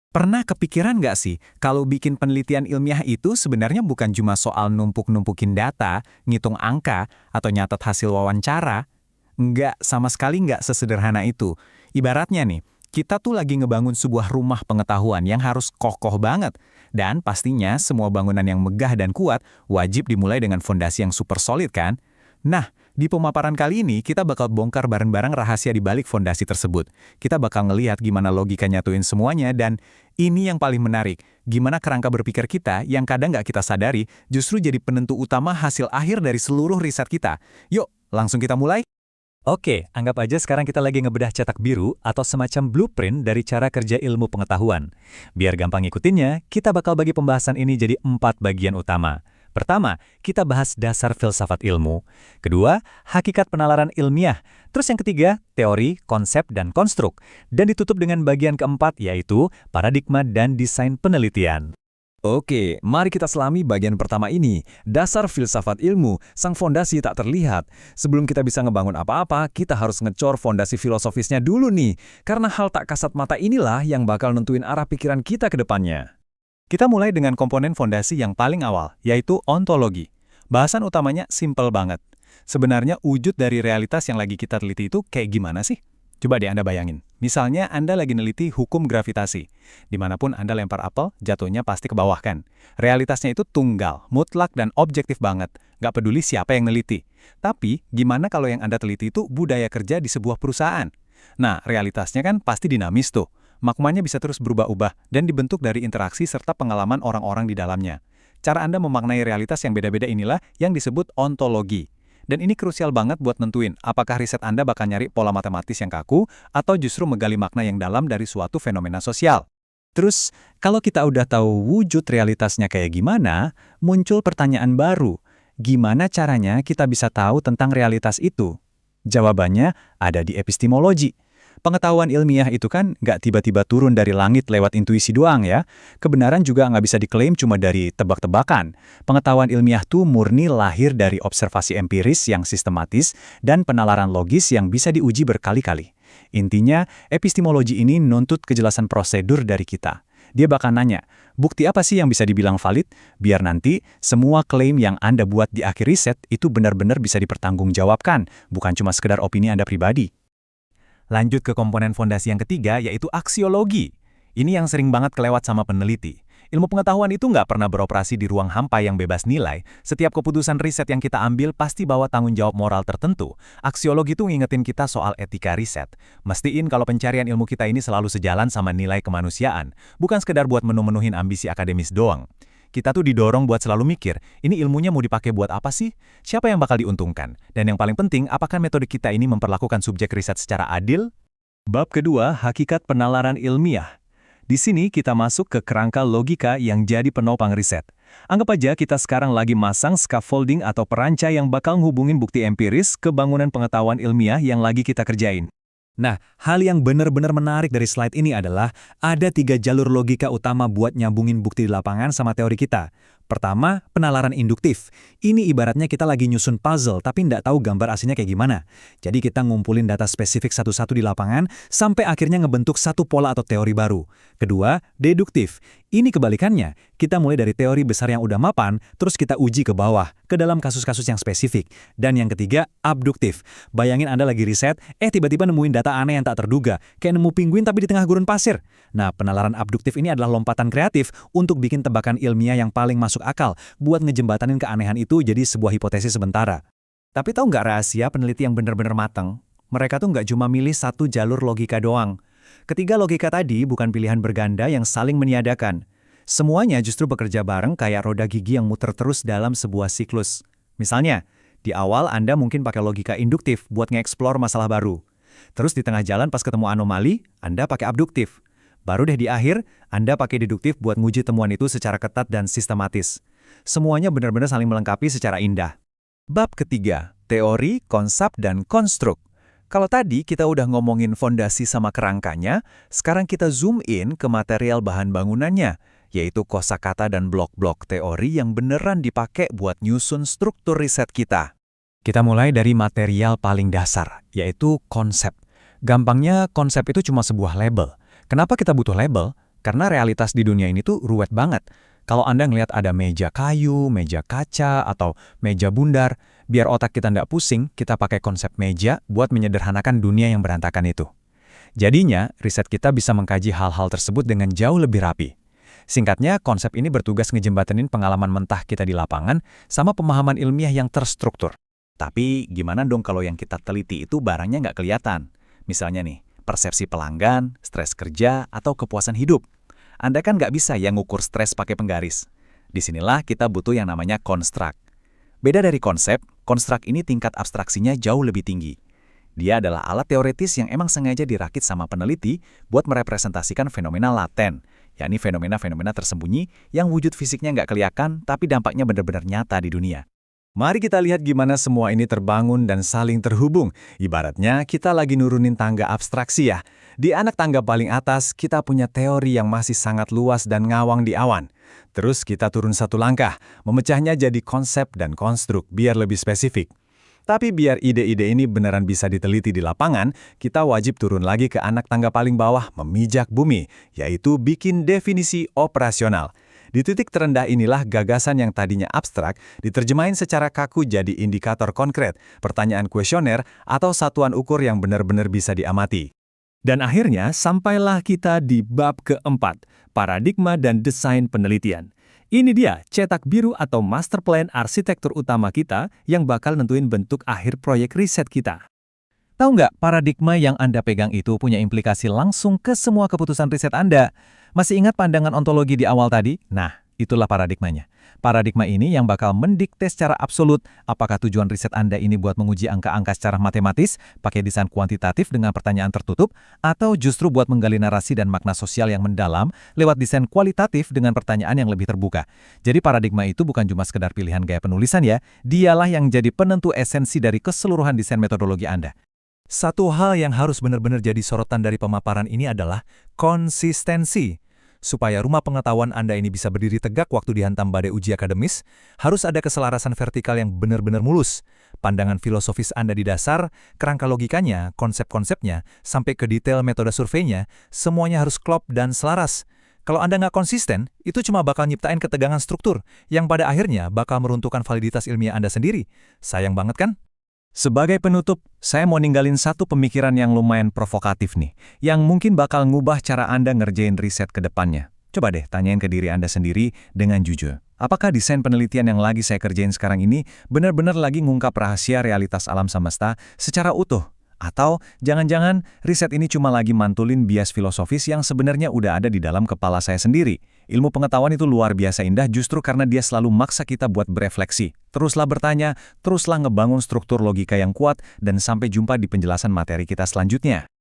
Pernah kepikiran nggak sih, kalau bikin penelitian ilmiah itu sebenarnya bukan cuma soal numpuk-numpukin data, ngitung angka, atau nyatet hasil wawancara? Nggak, sama sekali nggak sesederhana itu. Ibaratnya nih, kita tuh lagi ngebangun sebuah rumah pengetahuan yang harus kokoh banget. Dan pastinya semua bangunan yang megah dan kuat wajib dimulai dengan fondasi yang super solid kan? Nah, di pemaparan kali ini kita bakal bongkar bareng-bareng rahasia di balik fondasi tersebut. Kita bakal ngelihat gimana logika nyatuin semuanya dan ini yang paling menarik, gimana kerangka berpikir kita yang kadang nggak kita sadari justru jadi penentu utama hasil akhir dari seluruh riset kita. Yuk, langsung kita mulai? Oke, anggap aja sekarang kita lagi ngebedah cetak biru atau semacam blueprint dari cara kerja ilmu pengetahuan. Biar gampang ngikutinnya, kita bakal bagi pembahasan ini jadi 4 bagian utama. Pertama, kita bahas dasar filsafat ilmu. Kedua, hakikat penalaran ilmiah. Terus yang ketiga, teori, konsep, dan konstruk. Dan ditutup dengan bagian keempat, yaitu paradigma dan desain penelitian. Oke, mari kita selami bagian pertama ini. Dasar filsafat ilmu, sang fondasi tak terlihat. Sebelum kita bisa ngebangun apa-apa, kita harus ngecor fondasi filosofisnya dulu nih. Karena hal tak kasat mata inilah yang bakal nentuin arah pikiran kita ke depannya. Kita mulai dengan komponen fondasi yang paling awal, yaitu ontologi. Bahasan utamanya simpel banget. Sebenarnya wujud dari realitas yang lagi kita teliti itu kayak gimana sih? Coba deh Anda bayangin. Misalnya Anda lagi neliti hukum gravitasi. Dimanapun Anda lempar apel, jatuhnya pasti ke bawah kan? Realitasnya itu tunggal, mutlak dan objektif banget. Nggak peduli siapa yang neliti. Tapi, gimana kalau yang Anda teliti itu budaya kerja di sebuah perusahaan? Nah, realitasnya kan pasti dinamis tuh. Maknanya bisa terus berubah-ubah dan dibentuk dari interaksi serta pengalaman orang-orang di dalamnya. Cara Anda memaknai realitas yang beda-beda inilah yang disebut ontologi. Dan ini krusial banget buat nentuin apakah riset Anda bakal nyari pola matematis yang kaku atau justru menggali makna yang dalam dari suatu fenomena sosial. Terus, kalau kita udah tahu wujud realitasnya kayak gimana, muncul pertanyaan baru. Gimana caranya kita bisa tahu tentang realitas itu? Jawabannya ada di epistemologi. Pengetahuan ilmiah itu kan nggak tiba-tiba turun dari langit lewat intuisi doang ya. Kebenaran juga nggak bisa diklaim cuma dari tebak-tebakan. Pengetahuan ilmiah tuh murni lahir dari observasi empiris yang sistematis dan penalaran logis yang bisa diuji berkali-kali. Intinya, epistemologi ini nuntut kejelasan prosedur dari kita. Dia bakal nanya, bukti apa sih yang bisa dibilang valid? Biar nanti semua klaim yang Anda buat di akhir riset itu benar-benar bisa dipertanggungjawabkan, bukan cuma sekedar opini Anda pribadi. Lanjut ke komponen fondasi yang ketiga, yaitu aksiologi. Ini yang sering banget kelewat sama peneliti. Ilmu pengetahuan itu nggak pernah beroperasi di ruang hampa yang bebas nilai. Setiap keputusan riset yang kita ambil pasti bawa tanggung jawab moral tertentu. Aksiologi itu ngingetin kita soal etika riset. Mestiin kalau pencarian ilmu kita ini selalu sejalan sama nilai kemanusiaan, bukan sekedar buat menu-menuhin ambisi akademis doang. Kita tuh didorong buat selalu mikir, ini ilmunya mau dipakai buat apa sih? Siapa yang bakal diuntungkan? Dan yang paling penting, apakah metode kita ini memperlakukan subjek riset secara adil? Bab kedua, hakikat penalaran ilmiah. Di sini kita masuk ke kerangka logika yang jadi penopang riset. Anggap aja kita sekarang lagi masang scaffolding atau peranca yang bakal ngehubungin bukti empiris ke bangunan pengetahuan ilmiah yang lagi kita kerjain. Nah, hal yang benar-benar menarik dari slide ini adalah ada 3 jalur logika utama buat nyambungin bukti di lapangan sama teori kita. Pertama, penalaran induktif. Ini ibaratnya kita lagi nyusun puzzle tapi nggak tahu gambar aslinya kayak gimana. Jadi kita ngumpulin data spesifik satu-satu di lapangan sampai akhirnya ngebentuk satu pola atau teori baru. Kedua, deduktif. Ini kebalikannya. Kita mulai dari teori besar yang udah mapan, terus kita uji ke bawah, ke dalam kasus-kasus yang spesifik. Dan yang ketiga, abduktif. Bayangin Anda lagi riset, tiba-tiba nemuin data aneh yang tak terduga, kayak nemu penguin tapi di tengah gurun pasir. Nah, penalaran abduktif ini adalah lompatan kreatif untuk bikin tebakan ilmiah yang paling masuk akal, buat ngejembatanin keanehan itu jadi sebuah hipotesis sementara. Tapi tahu nggak rahasia peneliti yang benar-benar matang? Mereka tuh nggak cuma milih satu jalur logika doang. Ketiga logika tadi bukan pilihan berganda yang saling meniadakan. Semuanya justru bekerja bareng kayak roda gigi yang muter terus dalam sebuah siklus. Misalnya, di awal Anda mungkin pakai logika induktif buat nge-explore masalah baru. Terus di tengah jalan pas ketemu anomali, Anda pakai abduktif. Baru deh di akhir, Anda pakai deduktif buat nguji temuan itu secara ketat dan sistematis. Semuanya benar-benar saling melengkapi secara indah. Bab ketiga, teori, konsep, dan konstruk. Kalau tadi kita udah ngomongin fondasi sama kerangkanya, sekarang kita zoom in ke material bahan bangunannya, yaitu kosakata dan blok-blok teori yang beneran dipakai buat nyusun struktur riset kita. Kita mulai dari material paling dasar, yaitu konsep. Gampangnya, konsep itu cuma sebuah label. Kenapa kita butuh label? Karena realitas di dunia ini tuh ruwet banget. Kalau Anda ngelihat ada meja kayu, meja kaca, atau meja bundar, biar otak kita nggak pusing, kita pakai konsep meja buat menyederhanakan dunia yang berantakan itu. Jadinya, riset kita bisa mengkaji hal-hal tersebut dengan jauh lebih rapi. Singkatnya, konsep ini bertugas ngejembatenin pengalaman mentah kita di lapangan sama pemahaman ilmiah yang terstruktur. Tapi gimana dong kalau yang kita teliti itu barangnya nggak kelihatan? Misalnya nih, persepsi pelanggan, stres kerja, atau kepuasan hidup. Anda kan nggak bisa yang ngukur stres pakai penggaris. Disinilah kita butuh yang namanya konstruk. Beda dari konsep, konstruk ini tingkat abstraksinya jauh lebih tinggi. Dia adalah alat teoretis yang emang sengaja dirakit sama peneliti buat merepresentasikan fenomena laten, yakni fenomena-fenomena tersembunyi yang wujud fisiknya nggak kelihatan tapi dampaknya benar-benar nyata di dunia. Mari kita lihat gimana semua ini terbangun dan saling terhubung. Ibaratnya kita lagi nurunin tangga abstraksi ya. Di anak tangga paling atas, kita punya teori yang masih sangat luas dan ngawang di awan. Terus kita turun satu langkah, memecahnya jadi konsep dan konstruk biar lebih spesifik. Tapi biar ide-ide ini beneran bisa diteliti di lapangan, kita wajib turun lagi ke anak tangga paling bawah, memijak bumi, yaitu bikin definisi operasional. Di titik terendah inilah gagasan yang tadinya abstrak diterjemahin secara kaku jadi indikator konkret, pertanyaan kuesioner, atau satuan ukur yang benar-benar bisa diamati. Dan akhirnya sampailah kita di bab keempat, paradigma dan desain penelitian. Ini dia cetak biru atau master plan arsitektur utama kita yang bakal nentuin bentuk akhir proyek riset kita. Tahu nggak, paradigma yang Anda pegang itu punya implikasi langsung ke semua keputusan riset Anda. Masih ingat pandangan ontologi di awal tadi? Nah, itulah paradigmanya. Paradigma ini yang bakal mendikte secara absolut apakah tujuan riset Anda ini buat menguji angka-angka secara matematis, pakai desain kuantitatif dengan pertanyaan tertutup, atau justru buat menggali narasi dan makna sosial yang mendalam lewat desain kualitatif dengan pertanyaan yang lebih terbuka. Jadi paradigma itu bukan cuma sekedar pilihan gaya penulisan ya, dialah yang jadi penentu esensi dari keseluruhan desain metodologi Anda. Satu hal yang harus benar-benar jadi sorotan dari pemaparan ini adalah konsistensi. Supaya rumah pengetahuan Anda ini bisa berdiri tegak waktu dihantam badai uji akademis, harus ada keselarasan vertikal yang benar-benar mulus. Pandangan filosofis Anda di dasar, kerangka logikanya, konsep-konsepnya, sampai ke detail metode surveinya, semuanya harus klop dan selaras. Kalau Anda nggak konsisten, itu cuma bakal nyiptain ketegangan struktur, yang pada akhirnya bakal meruntuhkan validitas ilmiah Anda sendiri. Sayang banget kan? Sebagai penutup, saya mau ninggalin satu pemikiran yang lumayan provokatif nih, yang mungkin bakal ngubah cara Anda ngerjain riset ke depannya. Coba deh tanyain ke diri Anda sendiri dengan jujur. Apakah desain penelitian yang lagi saya kerjain sekarang ini benar-benar lagi ngungkap rahasia realitas alam semesta secara utuh? Atau jangan-jangan riset ini cuma lagi mantulin bias filosofis yang sebenarnya udah ada di dalam kepala saya sendiri? Ilmu pengetahuan itu luar biasa indah justru karena dia selalu maksa kita buat berefleksi. Teruslah bertanya, teruslah ngebangun struktur logika yang kuat, dan sampai jumpa di penjelasan materi kita selanjutnya.